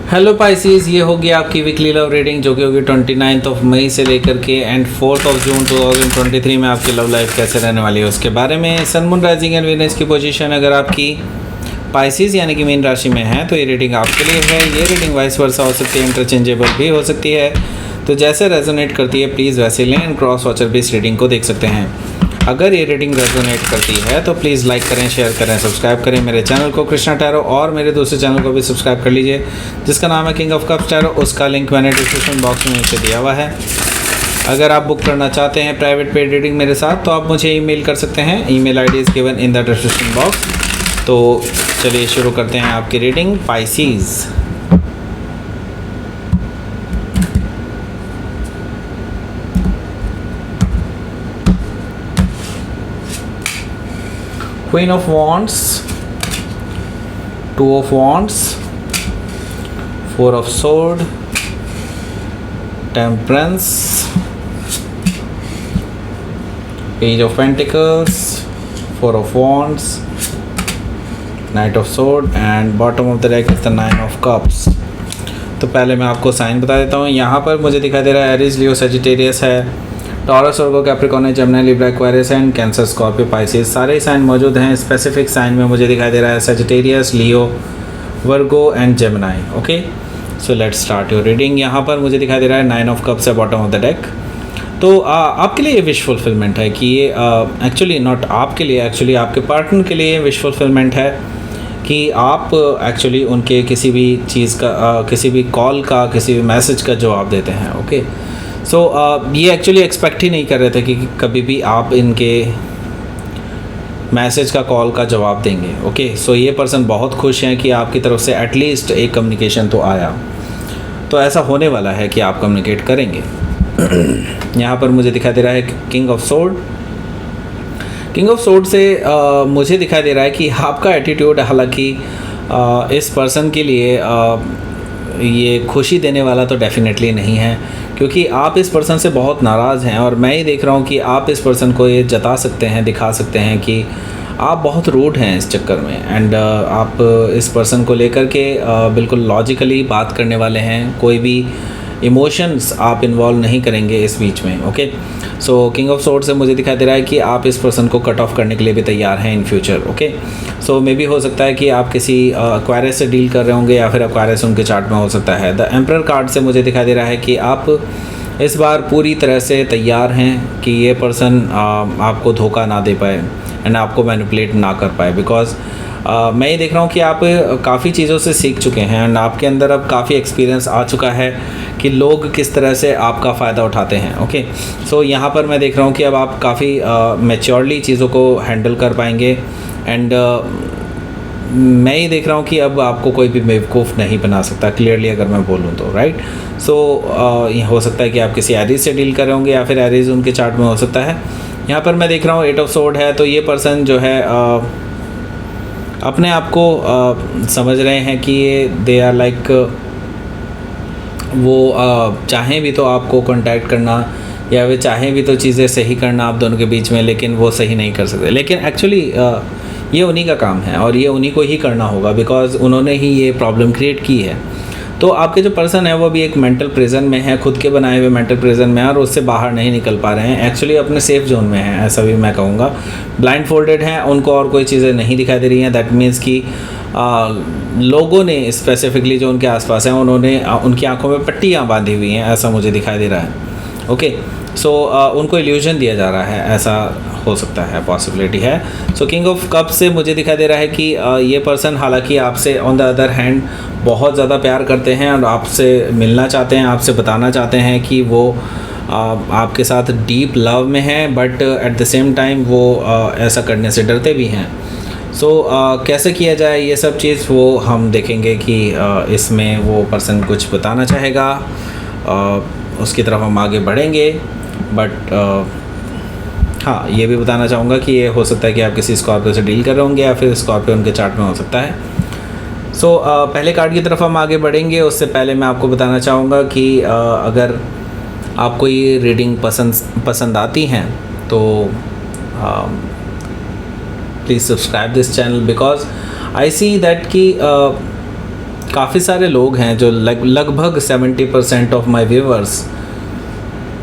Hello Pisces, ये होगी आपकी वीकली लव रीडिंग जो कि होगी 29 मई से लेकर के एंड 4 जून 2023 में आपकी लव लाइफ कैसे रहने वाली है उसके बारे में। Sun moon rising and Venus की पोजीशन अगर आपकी पाइसिस यानी कि मीन राशि में है तो ये रीडिंग आपके लिए है। ये रीडिंग वाइस वर्सा हो सकती है, इंटरचेंजेबल भी हो सकती है, तो जैसे रेजोनेट करती है प्लीज़ वैसे लें एंड क्रॉस वॉचर भी इस रीडिंग को देख सकते हैं। अगर ये रीडिंग रेजोनेट करती है तो प्लीज़ लाइक करें, शेयर करें, सब्सक्राइब करें मेरे चैनल को कृष्णा टैरो, और मेरे दूसरे चैनल को भी सब्सक्राइब कर लीजिए जिसका नाम है किंग ऑफ कप्स टैरो। उसका लिंक मैंने डिस्क्रिप्शन बॉक्स में नीचे दिया हुआ है। अगर आप बुक करना चाहते हैं प्राइवेट पेड रीडिंग मेरे साथ तो आप मुझे ईमेल कर सकते हैं। Email ID is given in the description box. तो चलिए शुरू करते हैं आपकी reading. Pisces, Queen of Wands, 2 of Wands, 4 of Sword, Temperance, Page of Pentacles, 4 of Wands, Knight of Sword and bottom of the deck is the 9 of Cups। तो पहले मैं आपको साइन बता देता हूँ। यहाँ पर मुझे दिखाई दे रहा है एरीज, लियो, सजिटेरियस है, taurus, Virgo, Capricorn, Gemini, Libra, Aquarius and cancer, Scorpio, Pisces, सारे साइन मौजूद हैं। स्पेसिफिक साइन में मुझे दिखाई दे रहा है Sagittarius, Leo, Virgo and Gemini. Okay, so let's start your reading. यहाँ पर मुझे दिखाई दे रहा है 9 ऑफ कप्स है बॉटम ऑफ द डेक। तो आपके लिए ये विश फुलफिलमेंट है कि ये एक्चुअली नॉट आपके लिए, एक्चुअली आपके पार्टनर के लिए विश फुलफिलमेंट है कि आप एक्चुअली उनके किसी भी चीज़ का किसी भी कॉल का, किसी भी मैसेज का जवाब देते हैं। ओके, सो ये एक्चुअली एक्सपेक्ट ही नहीं कर रहे थे कि कभी भी आप इनके मैसेज का, कॉल का जवाब देंगे। ओके, सो ये पर्सन बहुत खुश हैं कि आपकी तरफ से एटलीस्ट एक कम्युनिकेशन तो आया। तो ऐसा होने वाला है कि आप कम्युनिकेट करेंगे। यहाँ पर मुझे दिखाई दे रहा है king of sword. King of sword से मुझे दिखाई दे रहा है कि आपका एटीट्यूड हालांकि इस पर्सन के लिए ये खुशी देने वाला तो डेफिनेटली नहीं है, क्योंकि आप इस पर्सन से बहुत नाराज़ हैं और मैं ही देख रहा हूँ कि आप इस पर्सन को ये जता सकते हैं, दिखा सकते हैं कि आप बहुत रूड हैं इस चक्कर में। एंड आप इस पर्सन को लेकर के बिल्कुल लॉजिकली बात करने वाले हैं, कोई भी इमोशंस आप इन्वॉल्व नहीं करेंगे इस बीच में। Okay, so king of sword से मुझे दिखाई दे रहा है कि आप इस पर्सन को कट ऑफ करने के लिए भी तैयार हैं in future. Okay, so may be हो सकता है कि आप किसी एक्वायरस से डील कर रहे होंगे या फिर एक्वायरस उनके चार्ट में हो सकता है। द एम्परर कार्ड से मुझे दिखाई दे रहा है कि आप इस बार पूरी तरह से तैयार हैं कि ये पर्सन आपको धोखा ना दे पाए एंड आपको मैनिपुलेट ना कर पाए, बिकॉज मैं ये देख रहा हूँ कि आप काफ़ी चीज़ों से सीख चुके हैं एंड आपके अंदर अब काफ़ी एक्सपीरियंस आ चुका है कि लोग किस तरह से आपका फ़ायदा उठाते हैं। ओके, सो यहाँ पर मैं देख रहा हूँ कि अब आप काफ़ी मैच्योरली चीज़ों को हैंडल कर पाएंगे एंड मैं ये देख रहा हूँ कि अब आपको कोई भी बेवकूफ़ नहीं बना सकता, क्लियरली अगर मैं बोलूँ तो। राइट, सो हो सकता है कि आप किसी एरीज से डील कर रहे होंगे या फिर एरीज उनके चार्ट में हो सकता है। यहाँ पर मैं देख रहा हूँ 8 ऑफ सोर्ड है, तो ये पर्सन जो है अपने आप को समझ रहे हैं कि ये दे आर लाइक, वो चाहें भी तो आपको कांटेक्ट करना या वे चाहें भी तो चीज़ें सही करना आप दोनों के बीच में, लेकिन वो सही नहीं कर सकते। लेकिन एक्चुअली ये उन्हीं का काम है और ये उन्हीं को ही करना होगा, बिकॉज उन्होंने ही ये प्रॉब्लम क्रिएट की है। तो आपके जो पर्सन है वो भी एक मेंटल प्रिजन में है, खुद के बनाए हुए मेंटल प्रिजन में है और उससे बाहर नहीं निकल पा रहे हैं। एक्चुअली अपने सेफ जोन में है, ऐसा भी मैं कहूँगा। ब्लाइंड फोल्डेड हैं, उनको और कोई चीज़ें नहीं दिखाई दे रही हैं। दैट मीन्स कि लोगों ने स्पेसिफिकली जो उनके आसपास हैं उन्होंने उनकी आंखों में पट्टियाँ बांधी हुई हैं, ऐसा मुझे दिखाई दे रहा है। ओके, सो उनको इल्यूजन दिया जा रहा है, ऐसा हो सकता है, पॉसिबिलिटी है। सो किंग ऑफ कप से मुझे दिखाई दे रहा है कि ये पर्सन हालांकि आपसे ऑन द अदर हैंड बहुत ज़्यादा प्यार करते हैं और आपसे मिलना चाहते हैं, आपसे बताना चाहते हैं कि वो आपके साथ डीप लव में हैं, but at the same time वो ऐसा करने से डरते भी हैं। सो कैसे किया जाए ये सब चीज़ वो हम देखेंगे कि इसमें वो पर्सन कुछ बताना चाहेगा, उसकी तरफ हम आगे बढ़ेंगे। बट हाँ, ये भी बताना चाहूँगा कि ये हो सकता है कि आप किसी स्कॉर्पियो से डील कर रहे होंगे या फिर स्कॉर्पियो उनके चार्ट में हो सकता है। सो पहले कार्ड की तरफ हम आगे बढ़ेंगे, उससे पहले मैं आपको बताना चाहूँगा कि अगर आपको ये रीडिंग पसंद आती हैं तो please subscribe this channel, because I see that कि काफ़ी सारे लोग हैं जो लगभग 70% ऑफ माय व्यूअर्स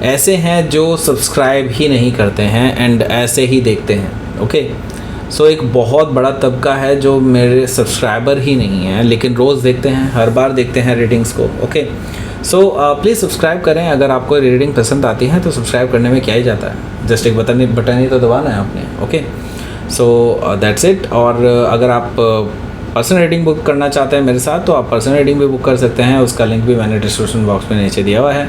ऐसे हैं जो सब्सक्राइब ही नहीं करते हैं एंड ऐसे ही देखते हैं। ओके, सो एक बहुत बड़ा तबका है जो मेरे सब्सक्राइबर ही नहीं हैं लेकिन रोज़ देखते हैं, हर बार देखते हैं रीडिंग्स को। ओके, सो प्लीज़ सब्सक्राइब करें। अगर आपको रीडिंग पसंद आती है तो सब्सक्राइब करने में क्या ही जाता है, जस्ट एक बटन ही तो दबाना है आपने। Okay, so that's it. और अगर आप पर्सनल रीडिंग बुक करना चाहते हैं मेरे साथ तो आप पर्सनल रीडिंग भी बुक कर सकते हैं, उसका लिंक भी मैंने डिस्क्रिप्शन बॉक्स में नीचे दिया हुआ है।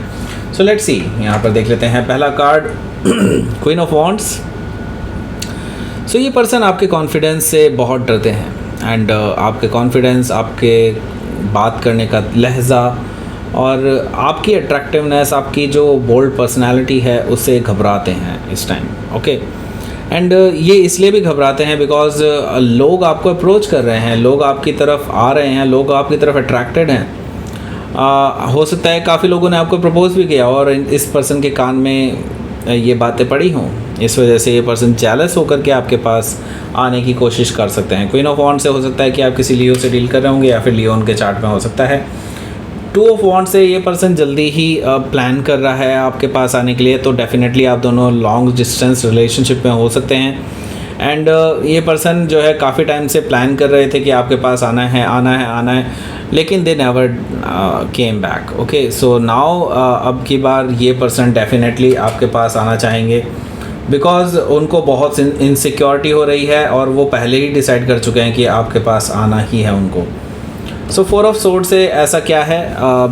सो लेट्स सी, यहाँ पर देख लेते हैं पहला कार्ड क्वीन ऑफ वॉन्ड्स। सो ये पर्सन आपके कॉन्फिडेंस से बहुत डरते हैं एंड आपके कॉन्फिडेंस, आपके बात करने का लहजा और आपकी अट्रैक्टिवनेस, आपकी जो बोल्ड पर्सनालिटी है उससे घबराते हैं इस टाइम। ओके, एंड ये इसलिए भी घबराते हैं बिकॉज लोग आपको अप्रोच कर रहे हैं, लोग आपकी तरफ आ रहे हैं, लोग आपकी तरफ अट्रैक्टेड हैं। हो सकता है काफ़ी लोगों ने आपको प्रपोज भी किया और इस पर्सन के कान में ये बातें पड़ी हों, इस वजह से ये पर्सन जेलस होकर के आपके पास आने की कोशिश कर सकते हैं। क्वीन ऑफ वॉन्ड से हो सकता है कि आप किसी लियो से डील कर रहे होंगे या फिर लियो उनके चार्ट में हो सकता है। टू ऑफ वॉन्ड से ये पर्सन जल्दी ही प्लान कर रहा है आपके पास आने के लिए, तो डेफिनेटली आप दोनों लॉन्ग डिस्टेंस रिलेशनशिप में हो सकते हैं। एंड ये पर्सन जो है काफ़ी टाइम से प्लान कर रहे थे कि आपके पास आना है, लेकिन they never came back. Okay, so now अब की बार ये पर्सन डेफिनेटली आपके पास आना चाहेंगे बिकॉज उनको बहुत इनसिक्योरिटी हो रही है और वो पहले ही डिसाइड कर चुके हैं कि आपके पास आना ही है उनको। सो 4 ऑफ सोर्ड से ऐसा क्या है,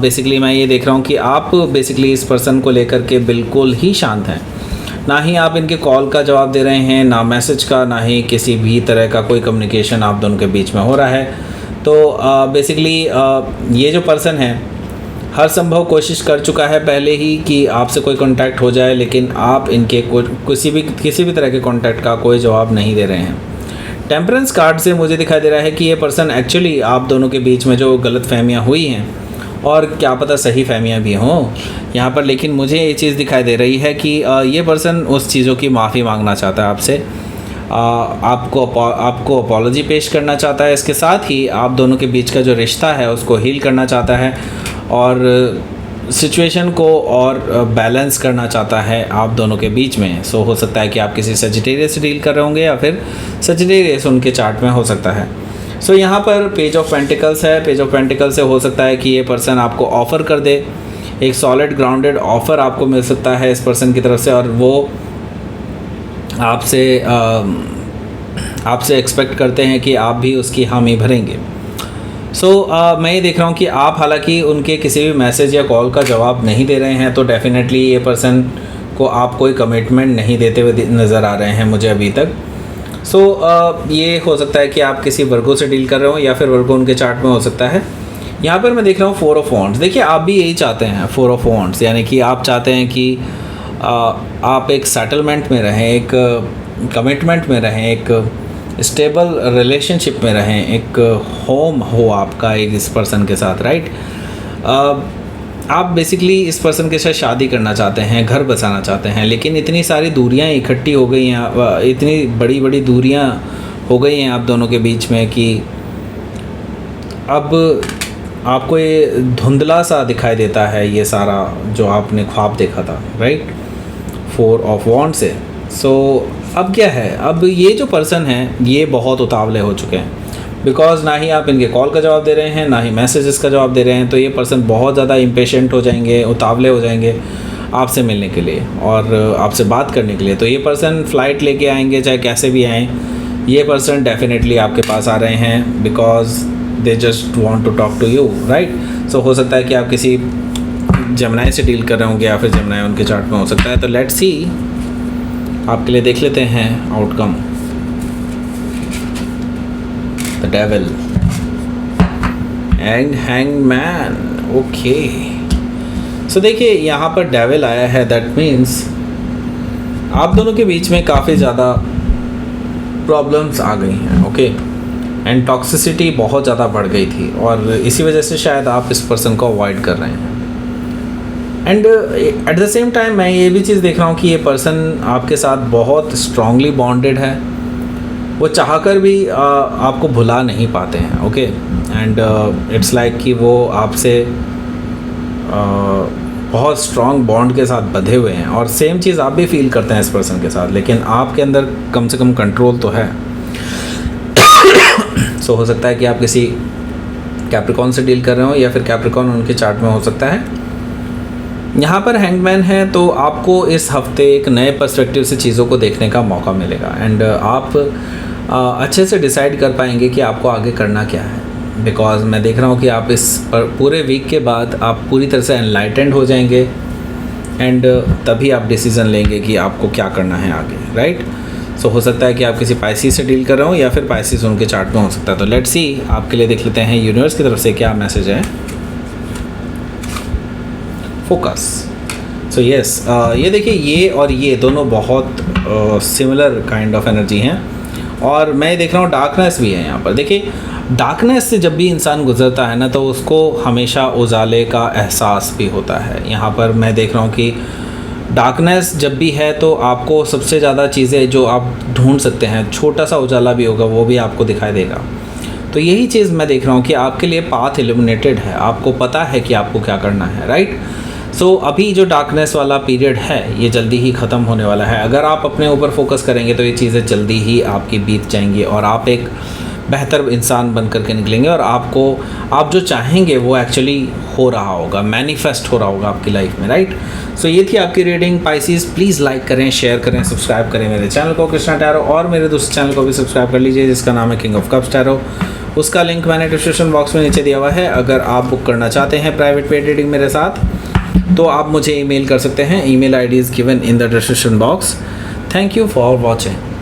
बेसिकली मैं ये देख रहा हूँ कि आप बेसिकली इस पर्सन को लेकर के बिल्कुल ही शांत हैं। ना ही आप इनके कॉल का जवाब दे रहे हैं, ना मैसेज का, ना ही किसी भी तरह का कोई कम्युनिकेशन आप दोनों के बीच में हो रहा है। तो बेसिकली ये जो पर्सन है हर संभव कोशिश कर चुका है पहले ही कि आपसे कोई कांटेक्ट हो जाए, लेकिन आप इनके किसी भी तरह के कांटेक्ट का कोई जवाब नहीं दे रहे हैं। टेम्परेंस कार्ड से मुझे दिखाई दे रहा है कि ये पर्सन एक्चुअली आप दोनों के बीच में जो गलत फहमियाँ हुई हैं और क्या पता सही फहमियाँ भी हों यहाँ पर, लेकिन मुझे ये चीज़ दिखाई दे रही है कि ये पर्सन उस चीज़ों की माफ़ी मांगना चाहता है आपसे, आपको अपॉलॉजी पेश करना चाहता है। इसके साथ ही आप दोनों के बीच का जो रिश्ता है उसको हील करना चाहता है और सिचुएशन को और बैलेंस करना चाहता है आप दोनों के बीच में। सो हो सकता है कि आप किसी सजिटेरियस से डील कर रहे होंगे या फिर सजिटेरियस उनके चार्ट में हो सकता है। सो यहाँ पर पेज ऑफ पेंटिकल्स है। पेज ऑफ पेंटिकल्स से हो सकता है कि ये पर्सन आपको ऑफ़र कर दे, एक सॉलिड ग्राउंडेड ऑफ़र आपको मिल सकता है इस पर्सन की तरफ से और वो आपसे एक्सपेक्ट करते हैं कि आप भी उसकी हामी भरेंगे। सो मैं ये देख रहा हूँ कि आप हालांकि उनके किसी भी मैसेज या कॉल का जवाब नहीं दे रहे हैं, तो डेफिनेटली ये पर्सन को आप कोई कमिटमेंट नहीं देते हुए नज़र आ रहे हैं मुझे अभी तक। सो ये हो सकता है कि आप किसी वर्गो से डील कर रहे हो या फिर वर्गो उनके चार्ट में हो सकता है। यहाँ पर मैं देख रहा हूँ 4 ऑफ वॉन्ड्स। देखिए आप भी यही चाहते हैं, 4 ऑफ वॉन्ड्स, यानी कि आप चाहते हैं कि आप एक सेटलमेंट में रहें, एक कमिटमेंट में रहें, एक स्टेबल रिलेशनशिप में रहें, एक होम हो आपका एक इस पर्सन के साथ, राइट। आप बेसिकली इस पर्सन के साथ शादी करना चाहते हैं, घर बसाना चाहते हैं, लेकिन इतनी सारी दूरियां इकट्ठी हो गई हैं, इतनी बड़ी बड़ी दूरियां हो गई हैं आप दोनों के बीच में कि अब आपको ये धुंधला सा दिखाई देता है ये सारा जो आपने ख्वाब देखा था, राइट, 4 ऑफ वॉन्ड से। सो अब क्या है, अब ये जो पर्सन है ये बहुत उतावले हो चुके हैं बिकॉज ना ही आप इनके कॉल का जवाब दे रहे हैं, ना ही मैसेजेस का जवाब दे रहे हैं। तो ये पर्सन बहुत ज़्यादा इम्पेशेंट हो जाएंगे, उतावले हो जाएंगे आपसे मिलने के लिए और आपसे बात करने के लिए। तो ये पर्सन फ़्लाइट लेके आएंगे, चाहे कैसे भी आएँ, ये पर्सन डेफिनेटली आपके पास आ रहे हैं because they just want to talk to you, right. So हो सकता है कि आप किसी जमनाई से डील कर रहे होंगे या फिर जमनाई उनके चार्ट में हो सकता है। तो लेट्स सी, आपके लिए देख लेते हैं outcome. The devil and hangman. Okay, so देखिए यहाँ पर डेविल आया है, दैट मीन्स आप दोनों के बीच में काफ़ी ज़्यादा प्रॉब्लम्स आ गई हैं, ओके, एंड टॉक्सिसिटी बहुत ज़्यादा बढ़ गई थी और इसी वजह से शायद आप इस पर्सन को अवॉइड कर रहे हैं। And at the same time मैं ये भी चीज़ देख रहा हूँ कि ये पर्सन आपके साथ बहुत स्ट्रांगली बॉन्डेड है वो चाहकर भी आपको भुला नहीं पाते हैं, ओके। एंड इट्स लाइक कि वो आपसे बहुत स्ट्रॉन्ग बॉन्ड के साथ बंधे हुए हैं, और सेम चीज़ आप भी फील करते हैं इस पर्सन के साथ, लेकिन आपके अंदर कम से कम कंट्रोल तो है। सो हो सकता है कि आप किसी कैप्रिकॉन से डील कर रहे हो, या फिर कैप्रिकॉन उनके चार्ट में हो सकता है। यहाँ पर हैंगमैन है, तो आपको इस हफ्ते एक नए पर्सपेक्टिव से चीज़ों को देखने का मौका मिलेगा, एंड आप अच्छे से डिसाइड कर पाएंगे कि आपको आगे करना क्या है। बिकॉज मैं देख रहा हूँ कि आप इस पूरे वीक के बाद आप पूरी तरह से एनलाइटेंड हो जाएंगे, एंड तभी आप डिसीज़न लेंगे कि आपको क्या करना है आगे, राइट। सो हो सकता है कि आप किसी पाइसिस से डील कर रहे हो, या फिर पाइसिस उनके चार्ट में हो सकता है। तो लेट्स सी, आपके लिए देख लेते हैं यूनिवर्स की तरफ से क्या मैसेज है। फोकस। सो यस, ये देखिए, ये और ये दोनों बहुत सिमिलर काइंड ऑफ एनर्जी हैं, और मैं देख रहा हूँ डार्कनेस भी है यहाँ पर। देखिए, डार्कनेस से जब भी इंसान गुजरता है ना, तो उसको हमेशा उजाले का एहसास भी होता है। यहाँ पर मैं देख रहा हूँ कि डार्कनेस जब भी है, तो आपको सबसे ज़्यादा चीज़ें जो आप ढूंढ सकते हैं, छोटा सा उजाला भी होगा, वो भी आपको दिखाई देगा। तो यही चीज़ मैं देख रहा हूँ कि आपके लिए पाथ इल्यूमिनेटेड है, आपको पता है कि आपको क्या करना है, राइट। सो अभी जो डार्कनेस वाला पीरियड है, ये जल्दी ही ख़त्म होने वाला है। अगर आप अपने ऊपर फोकस करेंगे तो ये चीज़ें जल्दी ही आपकी बीत जाएंगी, और आप एक बेहतर इंसान बन करके निकलेंगे, और आप जो चाहेंगे वो एक्चुअली हो रहा होगा, मैनिफेस्ट हो रहा होगा आपकी लाइफ में, राइट। सो ये थी आपकी रीडिंग पाइसिस। प्लीज़ लाइक करें, शेयर करें, सब्सक्राइब करें मेरे चैनल को कृष्णा टैरो, और मेरे दूसरे चैनल को भी सब्सक्राइब कर लीजिए जिसका नाम है किंग ऑफ कप्स टैरो। उसका लिंक मैंने डिस्क्रिप्शन बॉक्स में नीचे दिया हुआ है। अगर आप बुक करना चाहते हैं प्राइवेट पेड रीडिंग मेरे साथ, तो आप मुझे ईमेल कर सकते हैं। Email ID is given in the description box. Thank you for watching.